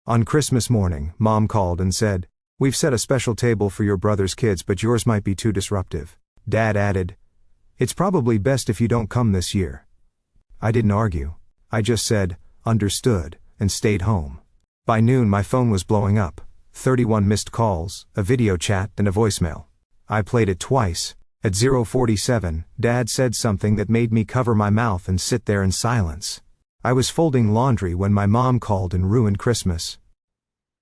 On Christmas morning, Mom called and said, "We've set a special table for your brother's kids, but yours might be too disruptive." Dad added, "It's probably best if you don't come this year." I didn't argue. I just said, "Understood," and stayed home. By noon my phone was blowing up. 31 missed calls, a video chat, and a voicemail. I played it twice. At 0:47, Dad said something that made me cover my mouth and sit there in silence. I was folding laundry when my mom called and ruined Christmas.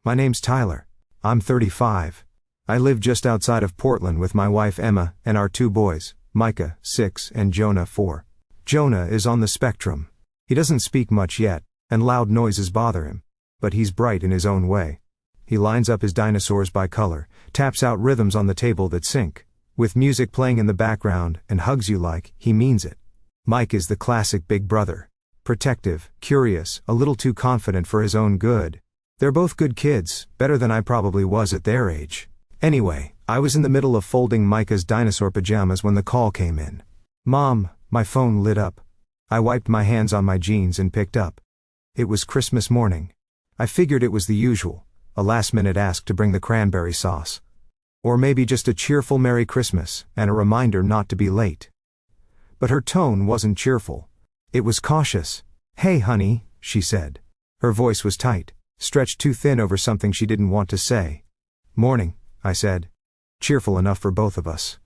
"My name's Tyler. I'm 35. I live just outside of Portland with my wife Emma and our 2 boys, Micah, 6, and Jonah, 4. Jonah is on the spectrum. He doesn't speak much yet, and loud noises bother him, but he's bright in his own way. He lines up his dinosaurs by color, taps out rhythms on the table that sync, with music playing in the background, and hugs you like he means it. Mike is the classic big brother. Protective, curious, a little too confident for his own good. They're both good kids, better than I probably was at their age. Anyway, I was in the middle of folding Micah's dinosaur pajamas when the call came in. "Mom," my phone lit up. I wiped my hands on my jeans and picked up. It was Christmas morning. I figured it was the usual, a last-minute ask to bring the cranberry sauce. Or maybe just a cheerful Merry Christmas, and a reminder not to be late. But her tone wasn't cheerful. It was cautious. "Hey honey," she said. Her voice was tight, stretched too thin over something she didn't want to say. "Morning," I said. Cheerful enough for both of us.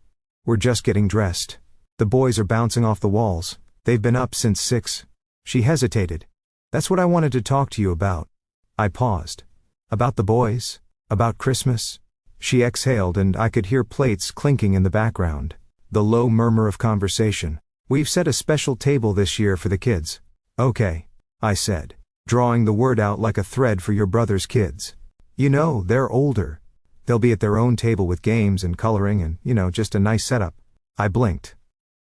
"We're just getting dressed. The boys are bouncing off the walls. They've been up since 6. She hesitated. "That's what I wanted to talk to you about." I paused. "About the boys? About Christmas?" She exhaled and I could hear plates clinking in the background. The low murmur of conversation. "We've set a special table this year for the kids." "Okay," I said, drawing the word out like a thread for your brother's kids. "You know, they're older. They'll be at their own table with games and coloring and, just a nice setup." I blinked.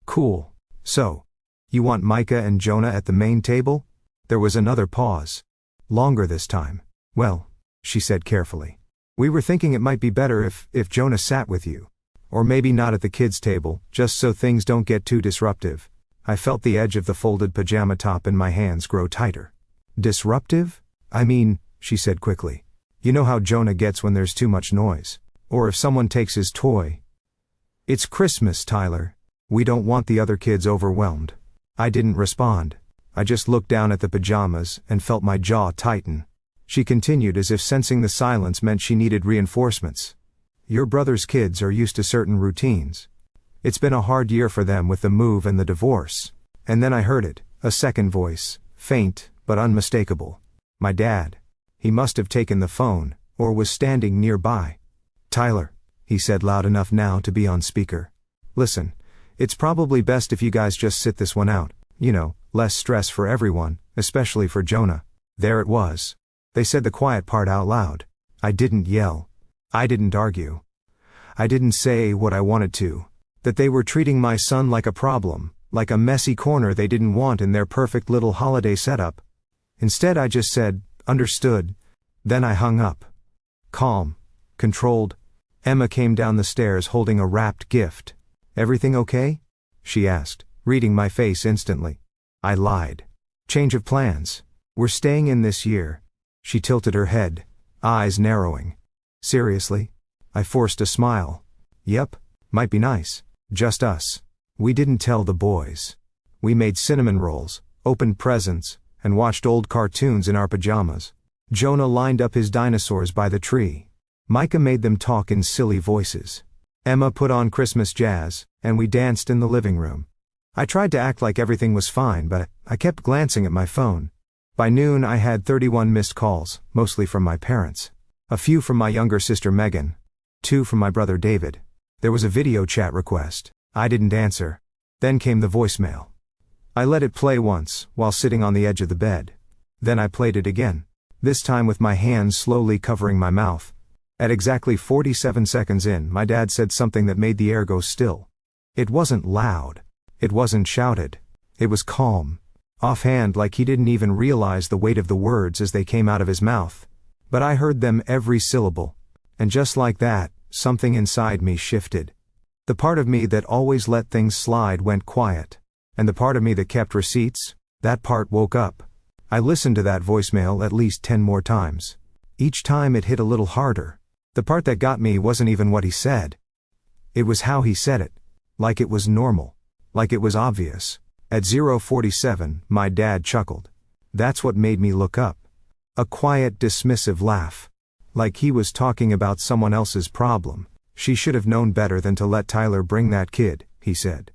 "Cool. So, you want Micah and Jonah at the main table?" There was another pause. Longer this time. "Well," she said carefully, "we were thinking it might be better if Jonah sat with you. Or maybe not at the kids' table, just so things don't get too disruptive." I felt the edge of the folded pajama top in my hands grow tighter. "Disruptive? I mean," she said quickly, "you know how Jonah gets when there's too much noise. Or if someone takes his toy." "It's Christmas, Tyler. We don't want the other kids overwhelmed." I didn't respond. I just looked down at the pajamas and felt my jaw tighten. She continued as if sensing the silence meant she needed reinforcements. "Your brother's kids are used to certain routines. It's been a hard year for them with the move and the divorce." And then I heard it, a second voice, faint but unmistakable. My dad. He must have taken the phone, or was standing nearby. "Tyler," he said loud enough now to be on speaker. "Listen, it's probably best if you guys just sit this one out. Less stress for everyone, especially for Jonah." There it was. They said the quiet part out loud. I didn't yell. I didn't argue. I didn't say what I wanted to. That they were treating my son like a problem, like a messy corner they didn't want in their perfect little holiday setup. Instead I just said, "Understood." Then I hung up. Calm. Controlled. Emma came down the stairs holding a wrapped gift. "Everything okay?" she asked, reading my face instantly. I lied. "Change of plans. We're staying in this year." She tilted her head, eyes narrowing. "Seriously?" I forced a smile. "Yep. Might be nice. Just us. We didn't tell the boys. We made cinnamon rolls, opened presents, and watched old cartoons in our pajamas. Jonah lined up his dinosaurs by the tree. Micah made them talk in silly voices. Emma put on Christmas jazz, and we danced in the living room. I tried to act like everything was fine, but I kept glancing at my phone. By noon I had 31 missed calls, mostly from my parents. A few from my younger sister Megan. 2 from my brother David. There was a video chat request. I didn't answer. Then came the voicemail. I let it play once, while sitting on the edge of the bed. Then I played it again. This time with my hands slowly covering my mouth. At exactly 47 seconds in, my dad said something that made the air go still. It wasn't loud. It wasn't shouted. It was calm. Offhand, like he didn't even realize the weight of the words as they came out of his mouth. But I heard them every syllable. And just like that, something inside me shifted. The part of me that always let things slide went quiet. And the part of me that kept receipts, that part woke up. I listened to that voicemail at least 10 more times. Each time it hit a little harder. The part that got me wasn't even what he said. It was how he said it. Like it was normal. Like it was obvious. At 0:47, my dad chuckled. That's what made me look up. A quiet, dismissive laugh. Like he was talking about someone else's problem. She should have known better than to let Tyler bring that kid, he said.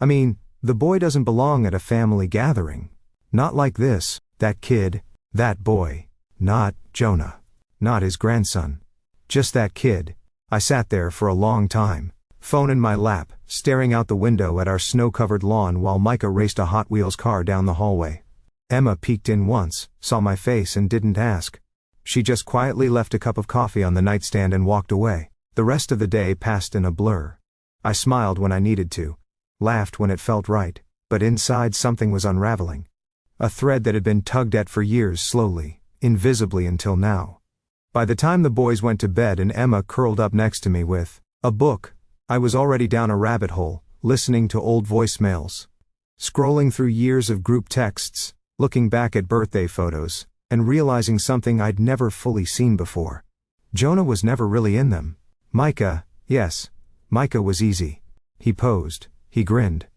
I mean, the boy doesn't belong at a family gathering. Not like this, that kid, that boy. Not Jonah. Not his grandson. Just that kid. I sat there for a long time, phone in my lap, staring out the window at our snow-covered lawn while Micah raced a Hot Wheels car down the hallway. Emma peeked in once, saw my face and didn't ask. She just quietly left a cup of coffee on the nightstand and walked away. The rest of the day passed in a blur. I smiled when I needed to, laughed when it felt right, but inside something was unraveling. A thread that had been tugged at for years slowly, invisibly until now. By the time the boys went to bed and Emma curled up next to me with a book, I was already down a rabbit hole, listening to old voicemails. Scrolling through years of group texts, looking back at birthday photos, and realizing something I'd never fully seen before. Jonah was never really in them. Micah, yes. Micah was easy. He posed, he grinned.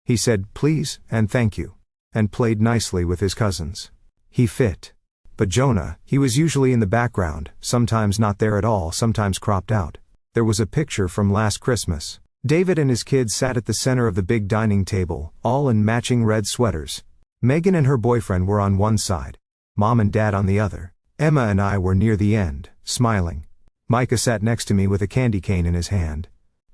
He said please and thank you, and played nicely with his cousins. He fit. But Jonah, he was usually in the background, sometimes not there at all, sometimes cropped out. There was a picture from last Christmas. David and his kids sat at the center of the big dining table, all in matching red sweaters. Megan and her boyfriend were on one side, Mom and Dad on the other. Emma and I were near the end, smiling. Micah sat next to me with a candy cane in his hand.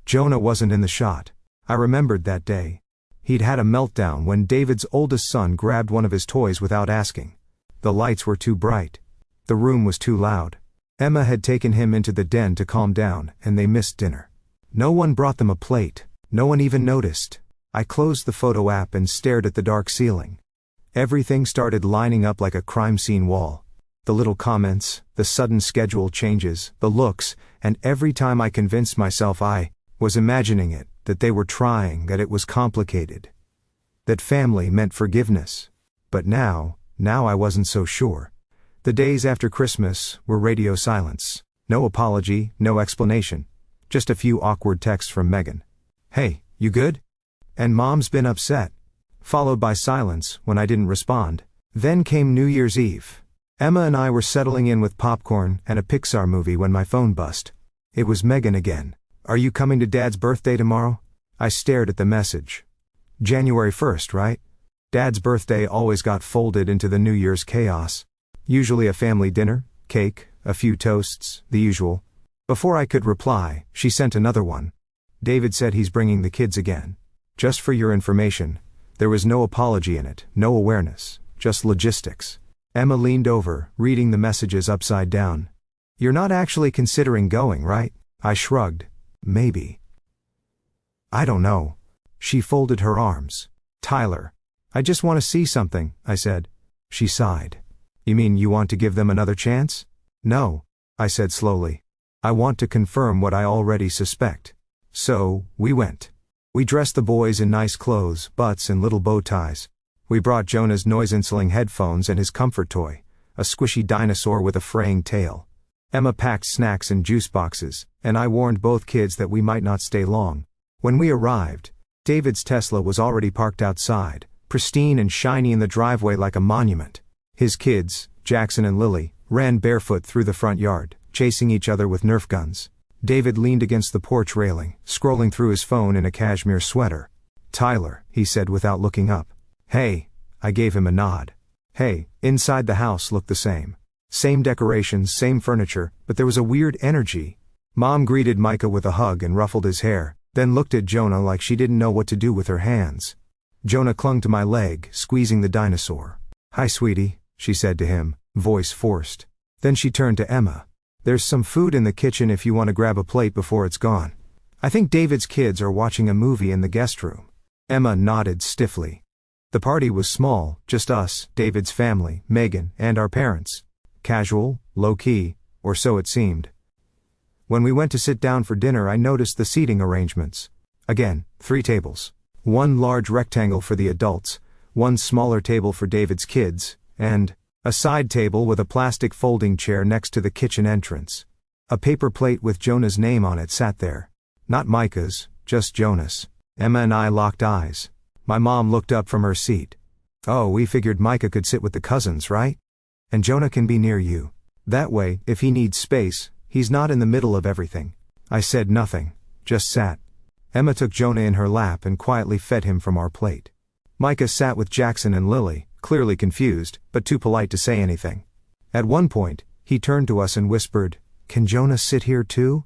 Jonah wasn't in the shot. I remembered that day. He'd had a meltdown when David's oldest son grabbed one of his toys without asking. The lights were too bright. The room was too loud. Emma had taken him into the den to calm down, and they missed dinner. No one brought them a plate. No one even noticed. I closed the photo app and stared at the dark ceiling. Everything started lining up like a crime scene wall. The little comments, the sudden schedule changes, the looks, and every time I convinced myself I was imagining it, that they were trying, that it was complicated. That family meant forgiveness. But now I wasn't so sure. The days after Christmas were radio silence. No apology, no explanation. Just a few awkward texts from Megan. Hey, you good? And Mom's been upset. Followed by silence when I didn't respond. Then came New Year's Eve. Emma and I were settling in with popcorn and a Pixar movie when my phone buzzed. It was Megan again. Are you coming to Dad's birthday tomorrow? I stared at the message. January 1st, right? Dad's birthday always got folded into the New Year's chaos. Usually a family dinner, cake, a few toasts, the usual. Before I could reply, she sent another one. David said he's bringing the kids again. Just for your information, there was no apology in it, no awareness, just logistics. Emma leaned over, reading the messages upside down. You're not actually considering going, right? I shrugged. Maybe. I don't know. She folded her arms. Tyler. I just want to see something, I said. She sighed. You mean you want to give them another chance? No, I said slowly. I want to confirm what I already suspect. So, we went. We dressed the boys in nice clothes, butts and little bow ties. We brought Jonah's noise-canceling headphones and his comfort toy, a squishy dinosaur with a fraying tail. Emma packed snacks and juice boxes, and I warned both kids that we might not stay long. When we arrived, David's Tesla was already parked outside, pristine and shiny in the driveway like a monument. His kids, Jackson and Lily, ran barefoot through the front yard, chasing each other with Nerf guns. David leaned against the porch railing, scrolling through his phone in a cashmere sweater. Tyler, he said without looking up. Hey, I gave him a nod. Hey, inside the house looked the same. Same decorations, same furniture, but there was a weird energy. Mom greeted Micah with a hug and ruffled his hair, then looked at Jonah like she didn't know what to do with her hands. Jonah clung to my leg, squeezing the dinosaur. Hi sweetie, she said to him, voice forced. Then she turned to Emma. There's some food in the kitchen if you want to grab a plate before it's gone. I think David's kids are watching a movie in the guest room. Emma nodded stiffly. The party was small, just us, David's family, Megan, and our parents. Casual, low-key, or so it seemed. When we went to sit down for dinner I noticed the seating arrangements. Again, 3 tables. One large rectangle for the adults, one smaller table for David's kids, and A side table with a plastic folding chair next to the kitchen entrance. A paper plate with Jonah's name on it sat there. Not Micah's, just Jonah's. Emma and I locked eyes. My mom looked up from her seat. "Oh, we figured Micah could sit with the cousins, right? And Jonah can be near you. That way, if he needs space, he's not in the middle of everything." I said nothing, just sat. Emma took Jonah in her lap and quietly fed him from our plate. Micah sat with Jackson and Lily, clearly confused, but too polite to say anything. At one point, he turned to us and whispered, "Can Jonah sit here too?"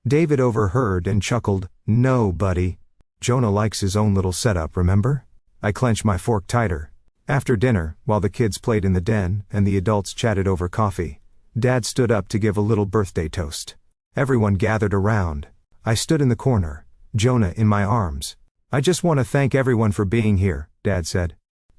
David overheard and chuckled, "No, buddy. Jonah likes his own little setup, remember?" I clenched my fork tighter. After dinner, while the kids played in the den and the adults chatted over coffee, Dad stood up to give a little birthday toast. Everyone gathered around. I stood in the corner, Jonah in my arms. "I just want to thank everyone for being here," Dad said.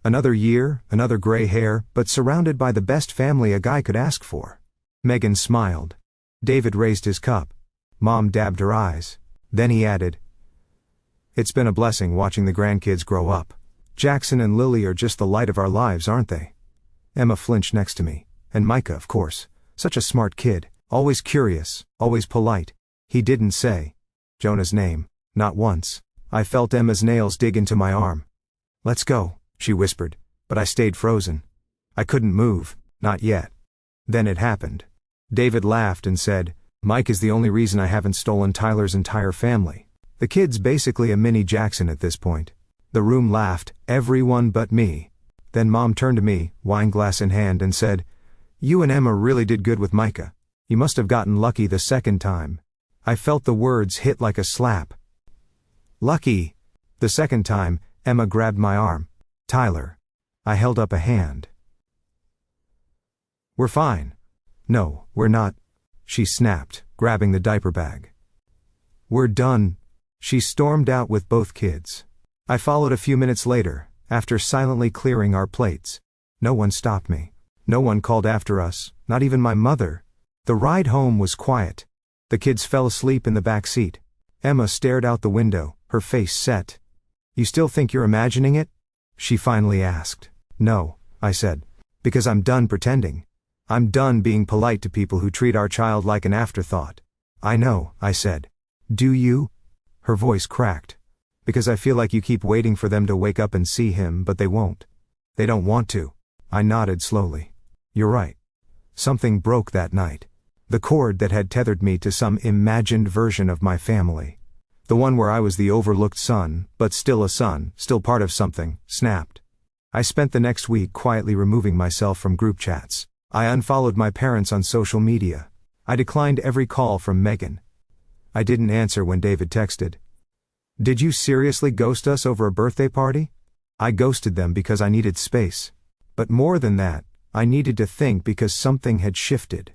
"Another year, another gray hair, but surrounded by the best family a guy could ask for." Megan smiled. David raised his cup. Mom dabbed her eyes. Then he added, "It's been a blessing watching the grandkids grow up. Jackson and Lily are just the light of our lives, aren't they?" Emma flinched next to me. And Micah, of course. Such a smart kid. Always curious, always polite. He didn't say Jonah's name, not once. I felt Emma's nails dig into my arm. "Let's go," she whispered, but I stayed frozen. I couldn't move, not yet. Then it happened. David laughed and said, "Mike is the only reason I haven't stolen Tyler's entire family. The kid's basically a mini Jackson at this point." The room laughed, everyone but me. Then Mom turned to me, wine glass in hand, and said, "You and Emma really did good with Micah. You must have gotten lucky the second time." I felt the words hit like a slap. Lucky. The second time, Emma grabbed my arm. "Tyler." I held up a hand. "We're fine." "No, we're not," she snapped, grabbing the diaper bag. "We're done." She stormed out with both kids. I followed a few minutes later, after silently clearing our plates. No one stopped me. No one called after us, not even my mother. The ride home was quiet. The kids fell asleep in the back seat. Emma stared out the window, her face set. "You still think you're imagining it?" she finally asked. "No," I said. "Because I'm done pretending. I'm done being polite to people who treat our child like an afterthought." "I know," I said. "Do you?" Her voice cracked. "Because I feel like you keep waiting for them to wake up and see him, but they won't. They don't want to." I nodded slowly. "You're right. Something broke that night. The cord that had tethered me to some imagined version of my family. The one where I was the overlooked son, but still a son, still part of something, snapped." I spent the next week quietly removing myself from group chats. I unfollowed my parents on social media. I declined every call from Megan. I didn't answer when David texted, "Did you seriously ghost us over a birthday party?" I ghosted them because I needed space. But more than that, I needed to think because something had shifted.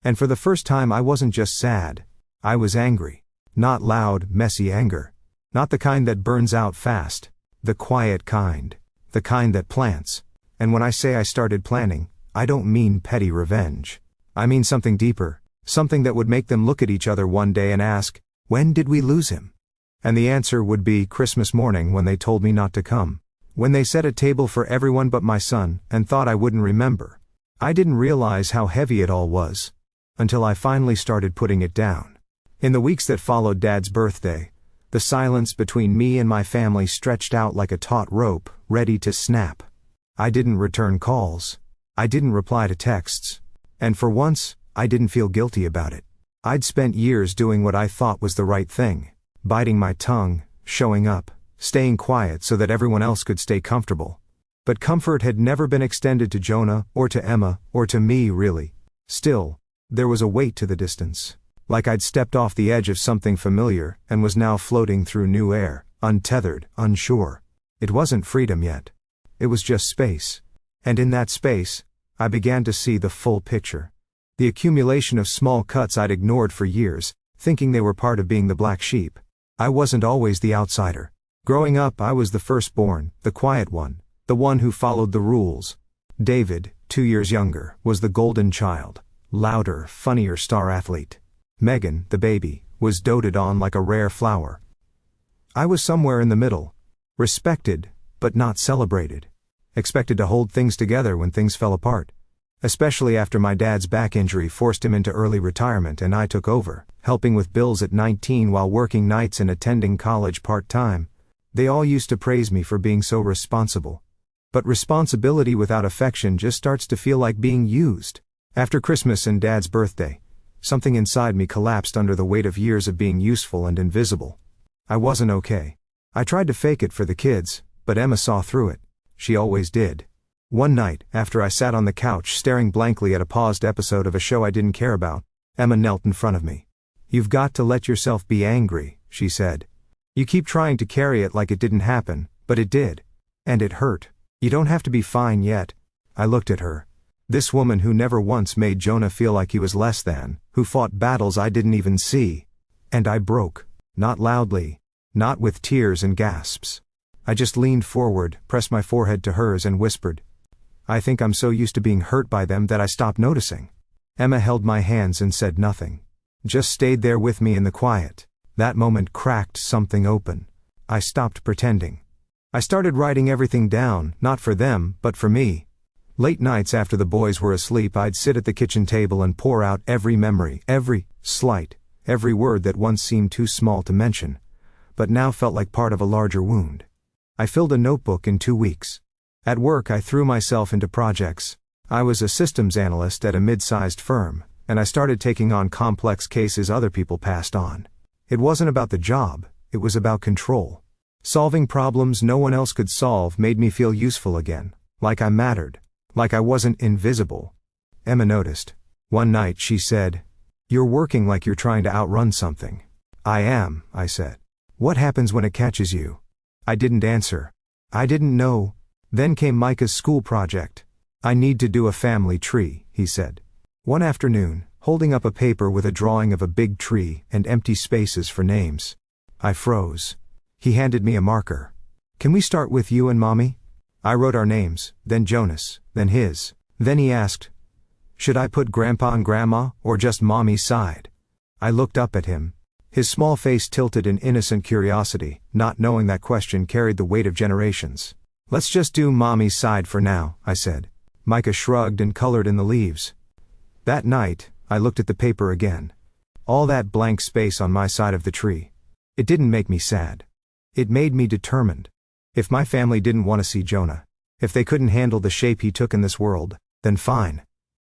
And for the first time I wasn't just sad. I was angry. Not loud, messy anger. Not the kind that burns out fast. The quiet kind. The kind that plants. And when I say I started planning, I don't mean petty revenge. I mean something deeper. Something that would make them look at each other one day and ask, "When did we lose him?" And the answer would be Christmas morning when they told me not to come. When they set a table for everyone but my son, and thought I wouldn't remember. I didn't realize how heavy it all was. Until I finally started putting it down. In the weeks that followed Dad's birthday, the silence between me and my family stretched out like a taut rope, ready to snap. I didn't return calls. I didn't reply to texts. And for once, I didn't feel guilty about it. I'd spent years doing what I thought was the right thing. Biting my tongue, showing up, staying quiet so that everyone else could stay comfortable. But comfort had never been extended to Jonah, or to Emma, or to me really. Still, there was a weight to the distance. Like I'd stepped off the edge of something familiar, and was now floating through new air, untethered, unsure. It wasn't freedom yet. It was just space. And in that space, I began to see the full picture. The accumulation of small cuts I'd ignored for years, thinking they were part of being the black sheep. I wasn't always the outsider. Growing up, I was the firstborn, the quiet one, the one who followed the rules. David, 2 years younger, was the golden child, louder, funnier star athlete. Megan, the baby, was doted on like a rare flower. I was somewhere in the middle. Respected, but not celebrated. Expected to hold things together when things fell apart. Especially after my dad's back injury forced him into early retirement and I took over, helping with bills at 19 while working nights and attending college part-time. They all used to praise me for being so responsible. But responsibility without affection just starts to feel like being used. After Christmas and Dad's birthday, something inside me collapsed under the weight of years of being useful and invisible. I wasn't okay. I tried to fake it for the kids, but Emma saw through it. She always did. One night, after I sat on the couch staring blankly at a paused episode of a show I didn't care about, Emma knelt in front of me. "You've got to let yourself be angry," she said. "You keep trying to carry it like it didn't happen, but it did. And it hurt. You don't have to be fine yet." I looked at her. This woman who never once made Jonah feel like he was less than, who fought battles I didn't even see. And I broke. Not loudly. Not with tears and gasps. I just leaned forward, pressed my forehead to hers and whispered, "I think I'm so used to being hurt by them that I stopped noticing." Emma held my hands and said nothing. Just stayed there with me in the quiet. That moment cracked something open. I stopped pretending. I started writing everything down, not for them, but for me. Late nights after the boys were asleep, I'd sit at the kitchen table and pour out every memory, every slight, every word that once seemed too small to mention, but now felt like part of a larger wound. I filled a notebook in 2 weeks. At work I threw myself into projects. I was a systems analyst at a mid-sized firm, and I started taking on complex cases other people passed on. It wasn't about the job, it was about control. Solving problems no one else could solve made me feel useful again, like I mattered, like I wasn't invisible. Emma noticed. One night she said, "You're working like you're trying to outrun something." "I am," I said. "What happens when it catches you?" I didn't answer. I didn't know. Then came Micah's school project. "I need to do a family tree," he said. One afternoon, holding up a paper with a drawing of a big tree and empty spaces for names. I froze. He handed me a marker. "Can we start with you and Mommy?" I wrote our names, then Jonas, then his. Then he asked, "Should I put Grandpa and Grandma, or just Mommy's side?" I looked up at him. His small face tilted in innocent curiosity, not knowing that question carried the weight of generations. "Let's just do Mommy's side for now," I said. Micah shrugged and colored in the leaves. That night, I looked at the paper again. All that blank space on my side of the tree. It didn't make me sad. It made me determined. If my family didn't want to see Jonah, if they couldn't handle the shape he took in this world, then fine.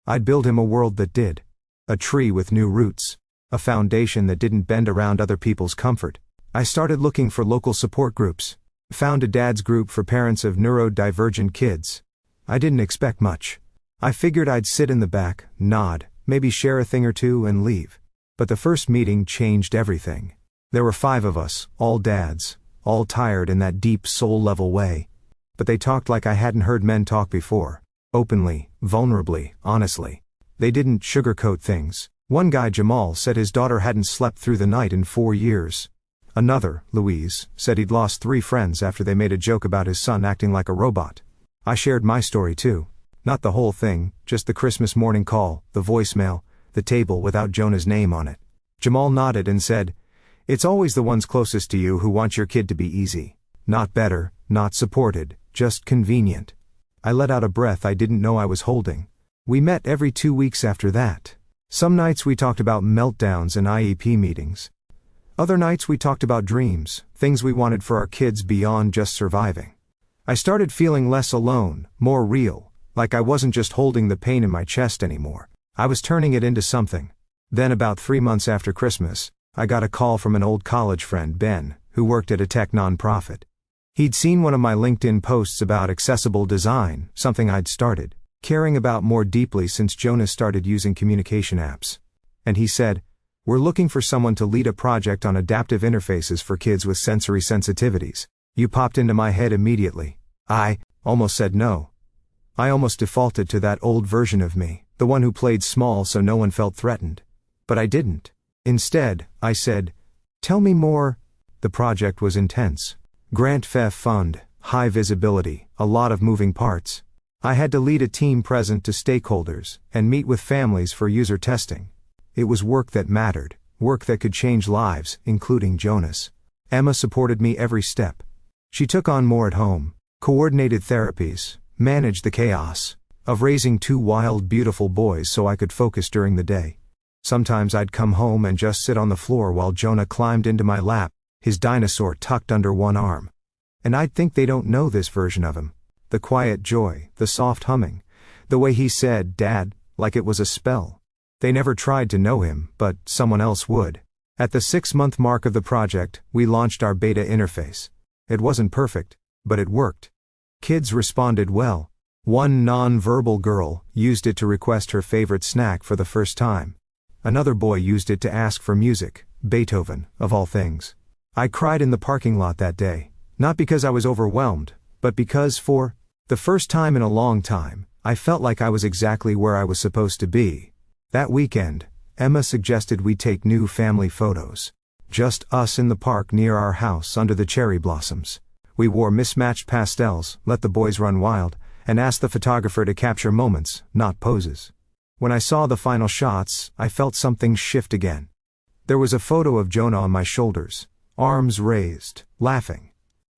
I'd build him a world that did. A tree with new roots. A foundation that didn't bend around other people's comfort. I started looking for local support groups. Found a dad's group for parents of neurodivergent kids. I didn't expect much. I figured I'd sit in the back, nod, maybe share a thing or two and leave. But the first meeting changed everything. There were 5 of us, all dads, all tired in that deep soul-level way. But they talked like I hadn't heard men talk before. Openly, vulnerably, honestly. They didn't sugarcoat things. One guy, Jamal, said his daughter hadn't slept through the night in 4 years. Another, Louise, said he'd lost 3 friends after they made a joke about his son acting like a robot. I shared my story too. Not the whole thing, just the Christmas morning call, the voicemail, the table without Jonah's name on it. Jamal nodded and said, "It's always the ones closest to you who want your kid to be easy. Not better, not supported, just convenient." I let out a breath I didn't know I was holding. We met every 2 weeks after that. Some nights we talked about meltdowns and IEP meetings. Other nights we talked about dreams, things we wanted for our kids beyond just surviving. I started feeling less alone, more real, like I wasn't just holding the pain in my chest anymore. I was turning it into something. Then about 3 months after Christmas, I got a call from an old college friend, Ben, who worked at a tech nonprofit. He'd seen one of my LinkedIn posts about accessible design, something I'd started caring about more deeply since Jonas started using communication apps. And he said, "We're looking for someone to lead a project on adaptive interfaces for kids with sensory sensitivities." You popped into my head immediately. I almost said no. I almost defaulted to that old version of me, the one who played small so no one felt threatened. But I didn't. Instead, I said, "Tell me more." The project was intense. Grant FEF fund, high visibility, a lot of moving parts. I had to lead a team present to stakeholders, and meet with families for user testing. It was work that mattered, work that could change lives, including Jonas. Emma supported me every step. She took on more at home, coordinated therapies, managed the chaos. Of raising two wild, beautiful boys so I could focus during the day. Sometimes I'd come home and just sit on the floor while Jonah climbed into my lap, his dinosaur tucked under one arm. And I'd think they don't know this version of him. The quiet joy, the soft humming, the way he said, "Dad," like it was a spell. They never tried to know him, but someone else would. At the 6-month mark of the project, we launched our beta interface. It wasn't perfect, but it worked. Kids responded well. One non-verbal girl used it to request her favorite snack for the first time. Another boy used it to ask for music, Beethoven, of all things. I cried in the parking lot that day, not because I was overwhelmed, but because for the first time in a long time, I felt like I was exactly where I was supposed to be. That weekend, Emma suggested we take new family photos. Just us in the park near our house under the cherry blossoms. We wore mismatched pastels, let the boys run wild, and asked the photographer to capture moments, not poses. When I saw the final shots, I felt something shift again. There was a photo of Jonah on my shoulders, arms raised, laughing.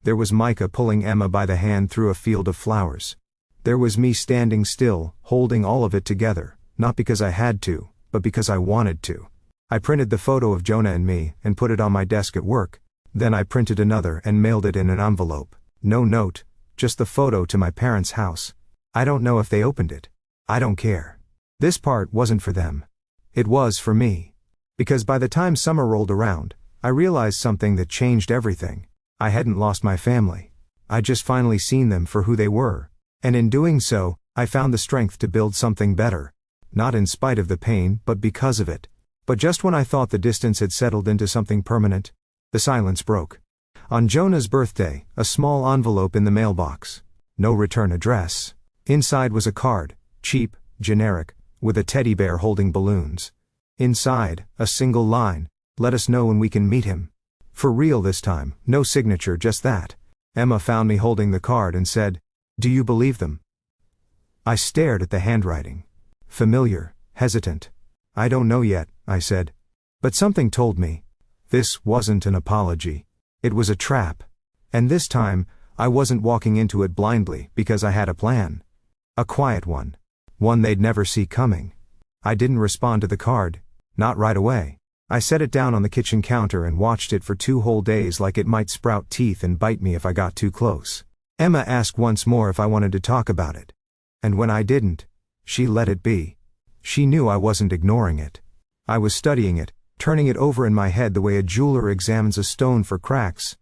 There was Micah pulling Emma by the hand through a field of flowers. There was me standing still, holding all of it together, not because I had to, but because I wanted to. I printed the photo of Jonah and me and put it on my desk at work. Then I printed another and mailed it in an envelope. No note, just the photo to my parents' house. I don't know if they opened it. I don't care. This part wasn't for them. It was for me. Because by the time summer rolled around, I realized something that changed everything. I hadn't lost my family. I'd just finally seen them for who they were. And in doing so, I found the strength to build something better. Not in spite of the pain, but because of it. But just when I thought the distance had settled into something permanent, the silence broke. On Jonah's birthday, a small envelope in the mailbox. No return address. Inside was a card, cheap, generic, with a teddy bear holding balloons. Inside, a single line, "Let us know when we can meet him." For real this time, no signature, just that. Emma found me holding the card and said, "Do you believe them?" I stared at the handwriting. Familiar, hesitant. "I don't know yet," I said. But something told me. This wasn't an apology. It was a trap. And this time, I wasn't walking into it blindly because I had a plan. A quiet one. One they'd never see coming. I didn't respond to the card. Not right away. I set it down on the kitchen counter and watched it for 2 whole days like it might sprout teeth and bite me if I got too close. Emma asked once more if I wanted to talk about it. And when I didn't, she let it be. She knew I wasn't ignoring it. I was studying it, turning it over in my head the way a jeweler examines a stone for cracks.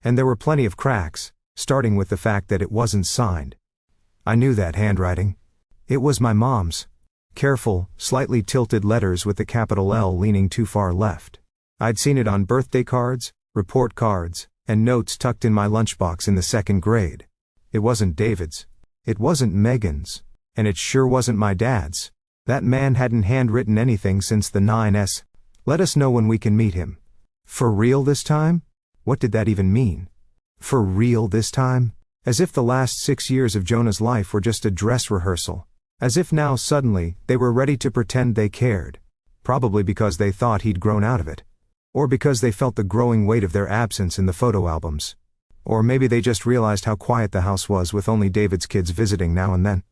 And there were plenty of cracks, starting with the fact that it wasn't signed. I knew that handwriting. It was my mom's. Careful, slightly tilted letters with the capital L leaning too far left. I'd seen it on birthday cards, report cards, and notes tucked in my lunchbox in the 2nd grade. It wasn't David's. It wasn't Megan's. And it sure wasn't my dad's. That man hadn't handwritten anything since the 9s. "Let us know when we can meet him." For real this time? What did that even mean? For real this time? As if the last 6 years of Jonah's life were just a dress rehearsal. As if now suddenly, they were ready to pretend they cared. Probably because they thought he'd grown out of it. Or because they felt the growing weight of their absence in the photo albums. Or maybe they just realized how quiet the house was with only David's kids visiting now and then.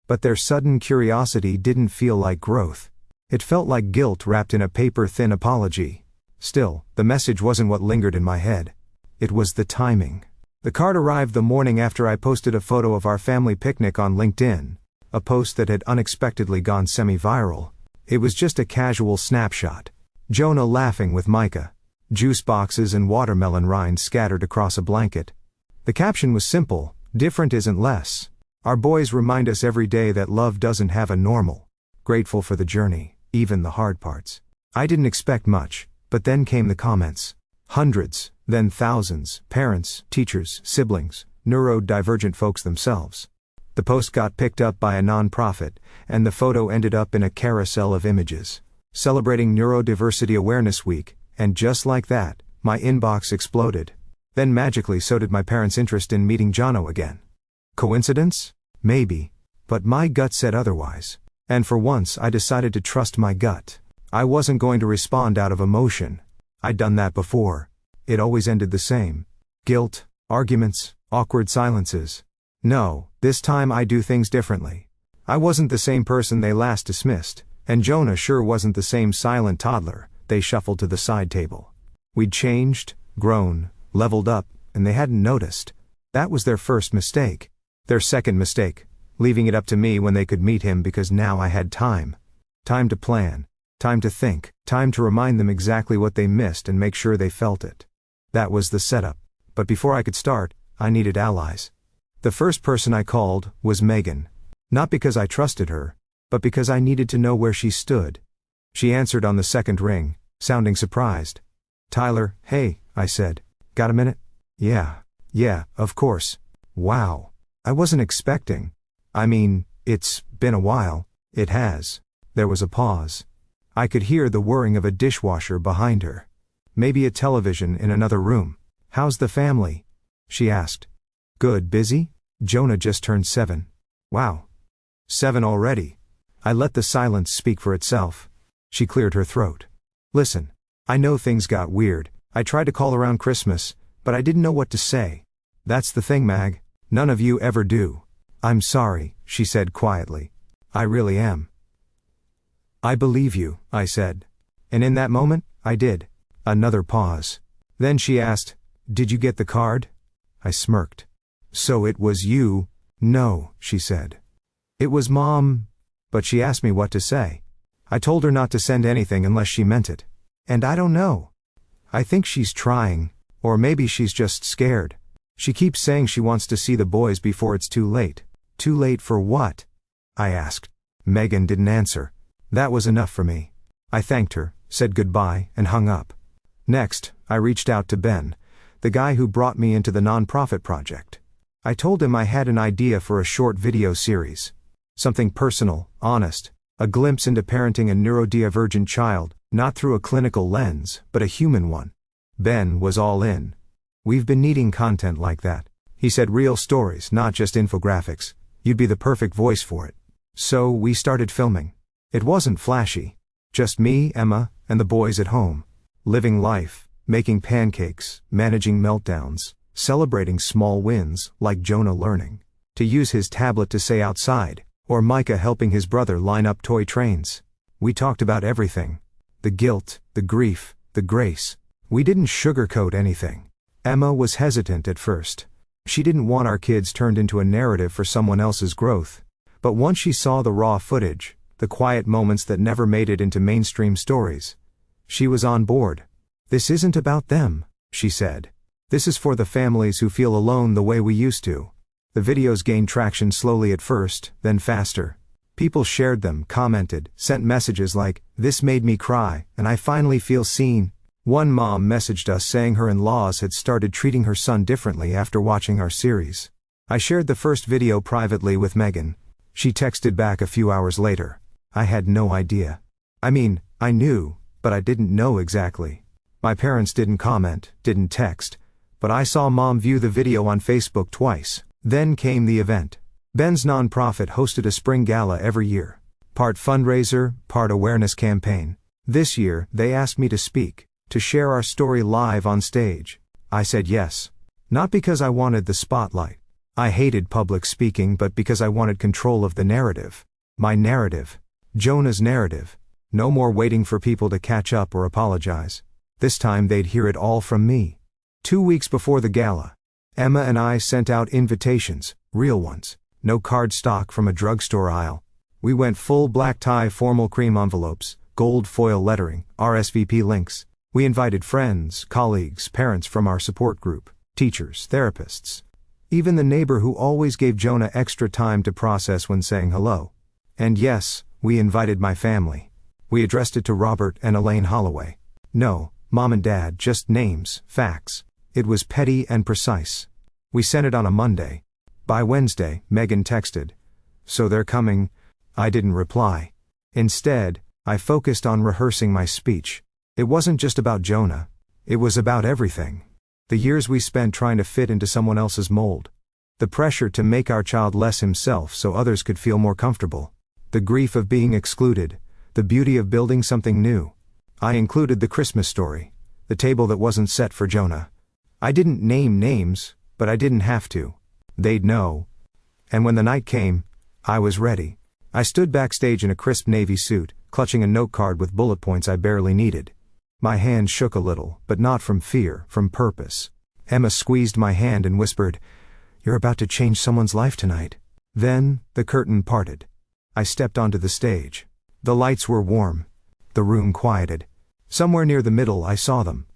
But their sudden curiosity didn't feel like growth. It felt like guilt wrapped in a paper-thin apology. Still, the message wasn't what lingered in my head. It was the timing. The card arrived the morning after I posted a photo of our family picnic on LinkedIn. A post that had unexpectedly gone semi-viral. It was just a casual snapshot. Jonah laughing with Micah. Juice boxes and watermelon rinds scattered across a blanket. The caption was simple, "Different isn't less. Our boys remind us every day that love doesn't have a normal. Grateful for the journey, even the hard parts." I didn't expect much, but then came the comments. Hundreds, then thousands, parents, teachers, siblings, neurodivergent folks themselves. The post got picked up by a nonprofit, and the photo ended up in a carousel of images, celebrating Neurodiversity Awareness Week, and just like that, my inbox exploded. Then magically so did my parents' interest in meeting Jono again. Coincidence? Maybe. But my gut said otherwise. And for once I decided to trust my gut. I wasn't going to respond out of emotion. I'd done that before. It always ended the same. Guilt, arguments, awkward silences. No, this time I do things differently. I wasn't the same person they last dismissed, and Jonah sure wasn't the same silent toddler they shuffled to the side table. We'd changed, grown, leveled up, and they hadn't noticed. That was their first mistake. Their second mistake, leaving it up to me when they could meet him because now I had time. Time to plan, time to think, time to remind them exactly what they missed and make sure they felt it. That was the setup. But before I could start, I needed allies. The first person I called was Megan. Not because I trusted her, but because I needed to know where she stood. She answered on the second ring, sounding surprised. "Tyler, hey," I said. "Got a minute?" Yeah, of course. Wow. I wasn't expecting. I mean, it's been a while. It has. There was a pause. I could hear the whirring of a dishwasher behind her. Maybe a television in another room. "How's the family?" she asked. "Good, busy? Jonah just turned 7. "Wow. 7 already." I let the silence speak for itself. She cleared her throat. "Listen. I know things got weird. I tried to call around Christmas, but I didn't know what to say. That's the thing, Mag. None of you ever do. I'm sorry," she said quietly. "I really am." "I believe you," I said. And in that moment, I did. Another pause. Then she asked, "Did you get the card?" I smirked. "So it was you?" "No," she said. "It was Mom." But she asked me what to say. I told her not to send anything unless she meant it. And I don't know. I think she's trying, or maybe she's just scared. She keeps saying she wants to see the boys before it's too late. Too late for what? I asked. Megan didn't answer. That was enough for me. I thanked her, said goodbye, and hung up. Next, I reached out to Ben, the guy who brought me into the nonprofit project. I told him I had an idea for a short video series. Something personal, honest, a glimpse into parenting a neurodivergent child, not through a clinical lens, but a human one. Ben was all in. "We've been needing content like that," he said. "Real stories, not just infographics. You'd be the perfect voice for it." So we started filming. It wasn't flashy. Just me, Emma, and the boys at home. Living life, making pancakes, managing meltdowns, celebrating small wins, like Jonah learning to use his tablet to say outside, or Micah helping his brother line up toy trains. We talked about everything. The guilt, the grief, the grace. We didn't sugarcoat anything. Emma was hesitant at first. She didn't want our kids turned into a narrative for someone else's growth. But once she saw the raw footage, the quiet moments that never made it into mainstream stories, she was on board. "This isn't about them," she said. "This is for the families who feel alone the way we used to." The videos gained traction slowly at first, then faster. People shared them, commented, sent messages like, "This made me cry, and I finally feel seen." One mom messaged us saying her in-laws had started treating her son differently after watching our series. I shared the first video privately with Megan. She texted back a few hours later. I had no idea. I mean, I knew, but I didn't know exactly. My parents didn't comment, didn't text, but I saw Mom view the video on Facebook twice. Then came the event. Ben's nonprofit hosted a spring gala every year. Part fundraiser, part awareness campaign. This year, they asked me to speak, to share our story live on stage. I said yes. Not because I wanted the spotlight. I hated public speaking, but because I wanted control of the narrative. My narrative. Jonah's narrative. No more waiting for people to catch up or apologize. This time they'd hear it all from me. 2 weeks before the gala, Emma and I sent out invitations, real ones. No cardstock from a drugstore aisle. We went full black tie formal cream envelopes, gold foil lettering, RSVP links. We invited friends, colleagues, parents from our support group, teachers, therapists. Even the neighbor who always gave Jonah extra time to process when saying hello. And yes, we invited my family. We addressed it to Robert and Elaine Holloway. No, Mom and Dad, just names, facts. It was petty and precise. We sent it on a Monday. By Wednesday, Megan texted, "So they're coming." I didn't reply. Instead, I focused on rehearsing my speech. It wasn't just about Jonah. It was about everything. The years we spent trying to fit into someone else's mold. The pressure to make our child less himself so others could feel more comfortable. The grief of being excluded. The beauty of building something new. I included the Christmas story. The table that wasn't set for Jonah. I didn't name names, but I didn't have to. They'd know. And when the night came, I was ready. I stood backstage in a crisp navy suit, clutching a note card with bullet points I barely needed. My hand shook a little, but not from fear, from purpose. Emma squeezed my hand and whispered, "You're about to change someone's life tonight." Then, the curtain parted. I stepped onto the stage. The lights were warm. The room quieted. Somewhere near the middle I saw them.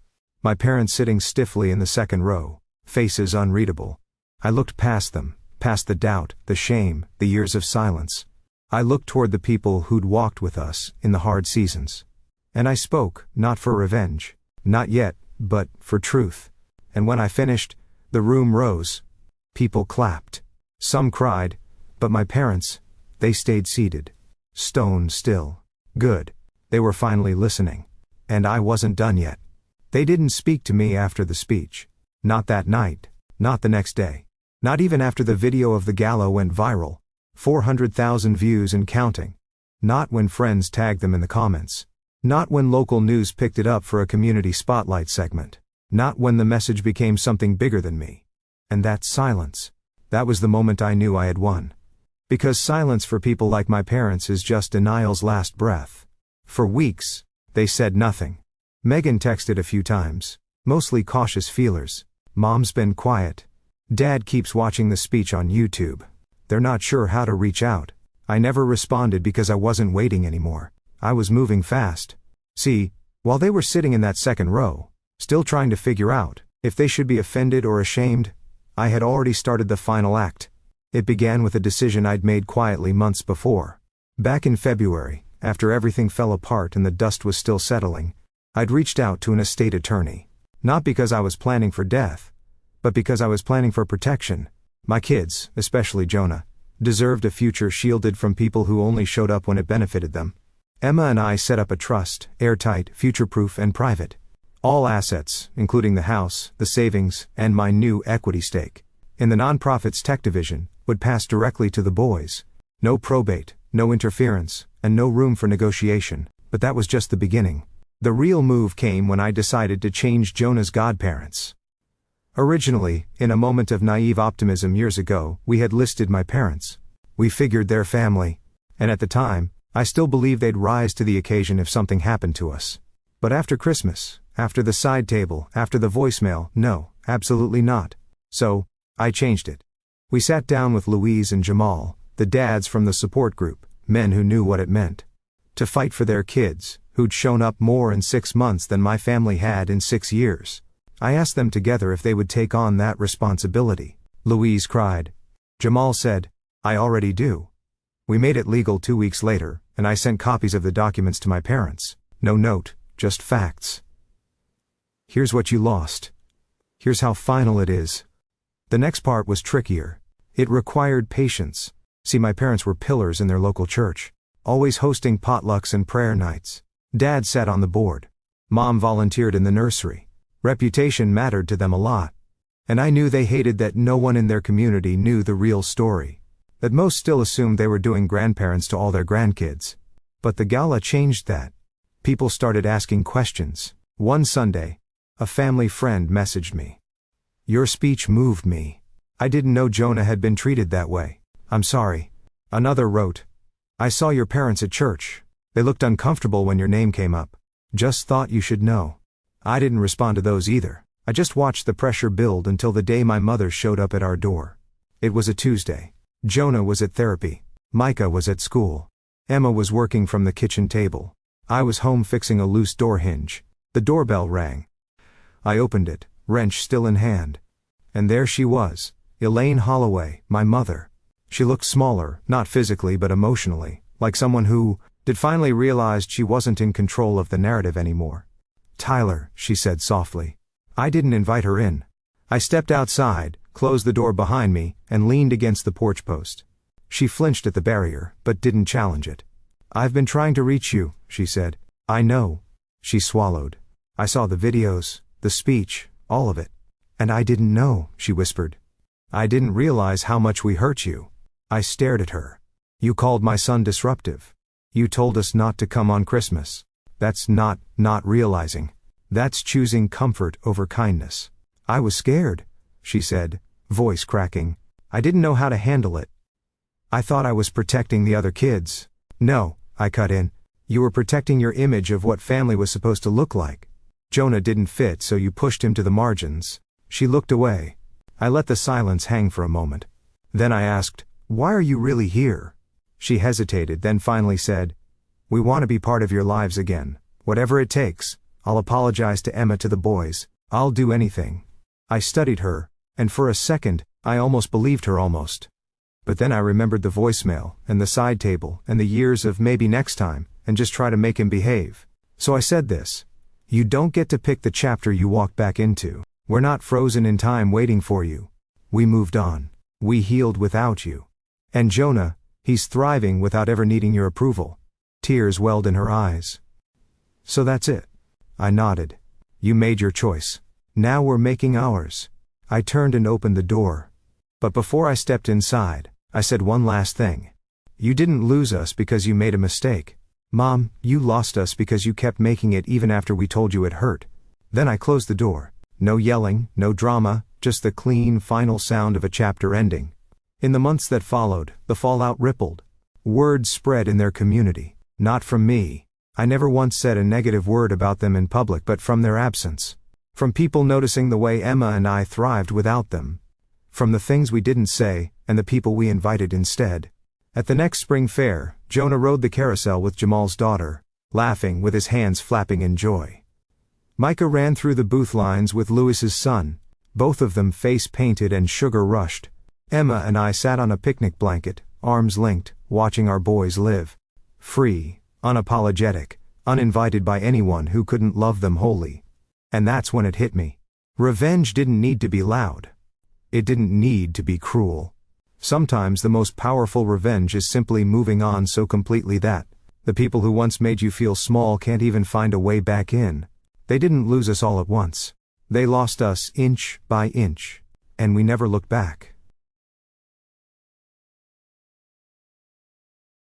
My parents sitting stiffly in the second row, faces unreadable. I looked past them, past the doubt, the shame, the years of silence. I looked toward the people who'd walked with us in the hard seasons. And I spoke, not for revenge. Not yet, but for truth. And when I finished, the room rose. People clapped. Some cried, but my parents, they stayed seated. Stone still. Good. They were finally listening. And I wasn't done yet. They didn't speak to me after the speech. Not that night. Not the next day. Not even after the video of the gala went viral. 400,000 views and counting. Not when friends tagged them in the comments. Not when local news picked it up for a community spotlight segment. Not when the message became something bigger than me. And that silence. That was the moment I knew I had won. Because silence for people like my parents is just denial's last breath. For weeks, they said nothing. Megan texted a few times. Mostly cautious feelers. Mom's been quiet. Dad keeps watching the speech on YouTube. They're not sure how to reach out. I never responded because I wasn't waiting anymore. I was moving fast. See, while they were sitting in that second row, still trying to figure out if they should be offended or ashamed, I had already started the final act. It began with a decision I'd made quietly months before. Back in February, after everything fell apart and the dust was still settling, I'd reached out to an estate attorney. Not because I was planning for death, but because I was planning for protection. My kids, especially Jonah, deserved a future shielded from people who only showed up when it benefited them. Emma and I set up a trust, airtight, future-proof and private. All assets, including the house, the savings, and my new equity stake in the nonprofit's tech division, would pass directly to the boys. No probate, no interference, and no room for negotiation, but that was just the beginning. The real move came when I decided to change Jonah's godparents. Originally, in a moment of naive optimism years ago, we had listed my parents. We figured their family. And at the time, I still believed they'd rise to the occasion if something happened to us. But after Christmas, after the side table, after the voicemail, no, absolutely not. So, I changed it. We sat down with Louise and Jamal, the dads from the support group, men who knew what it meant to fight for their kids, who'd shown up more in 6 months than my family had in 6 years. I asked them together if they would take on that responsibility. Louise cried. Jamal said, "I already do." We made it legal 2 weeks later, and I sent copies of the documents to my parents. No note, just facts. Here's what you lost. Here's how final it is. The next part was trickier. It required patience. See, my parents were pillars in their local church, always hosting potlucks and prayer nights. Dad sat on the board. Mom volunteered in the nursery. Reputation mattered to them a lot. And I knew they hated that no one in their community knew the real story. That most still assumed they were doing grandparents to all their grandkids. But the gala changed that. People started asking questions. One Sunday, a family friend messaged me. "Your speech moved me. I didn't know Jonah had been treated that way. I'm sorry." Another wrote, "I saw your parents at church. They looked uncomfortable when your name came up. Just thought you should know." I didn't respond to those either. I just watched the pressure build until the day my mother showed up at our door. It was a Tuesday. Jonah was at therapy. Micah was at school. Emma was working from the kitchen table. I was home fixing a loose door hinge. The doorbell rang. I opened it, wrench still in hand. And there she was, Elaine Holloway, my mother. She looked smaller, not physically but emotionally, like someone who did finally realized she wasn't in control of the narrative anymore. "Tyler," she said softly. I didn't invite her in. I stepped outside, closed the door behind me, and leaned against the porch post. She flinched at the barrier, but didn't challenge it. "I've been trying to reach you," she said. "I know." She swallowed. "I saw the videos, the speech, all of it. And I didn't know," she whispered. "I didn't realize how much we hurt you." I stared at her. "You called my son disruptive. You told us not to come on Christmas. That's not realizing. That's choosing comfort over kindness." "I was scared," she said, voice cracking. "I didn't know how to handle it." I thought I was protecting the other kids. No, I cut in. You were protecting your image of what family was supposed to look like. Jonah didn't fit, so you pushed him to the margins. She looked away. I let the silence hang for a moment. Then I asked, "Why are you really here?" She hesitated, then finally said, "We want to be part of your lives again. Whatever it takes. I'll apologize to Emma, to the boys. I'll do anything." I studied her, and for a second, I almost believed her almost. But then I remembered the voicemail, and the side table, and the years of maybe next time, and just try to make him behave. So I said this. You don't get to pick the chapter you walk back into. We're not frozen in time waiting for you. We moved on. We healed without you. And Jonah, he's thriving without ever needing your approval. Tears welled in her eyes. So that's it. I nodded. You made your choice. Now we're making ours. I turned and opened the door. But before I stepped inside, I said one last thing. You didn't lose us because you made a mistake. Mom, you lost us because you kept making it even after we told you it hurt. Then I closed the door. No yelling, no drama, just the clean, final sound of a chapter ending. In the months that followed, the fallout rippled. Words spread in their community. Not from me. I never once said a negative word about them in public, but from their absence. From people noticing the way Emma and I thrived without them. From the things we didn't say, and the people we invited instead. At the next spring fair, Jonah rode the carousel with Jamal's daughter, laughing with his hands flapping in joy. Micah ran through the booth lines with Louis's son, both of them face painted and sugar rushed. Emma and I sat on a picnic blanket, arms linked, watching our boys live. Free, unapologetic, uninvited by anyone who couldn't love them wholly. And that's when it hit me. Revenge didn't need to be loud. It didn't need to be cruel. Sometimes the most powerful revenge is simply moving on so completely that the people who once made you feel small can't even find a way back in. They didn't lose us all at once. They lost us inch by inch. And we never looked back.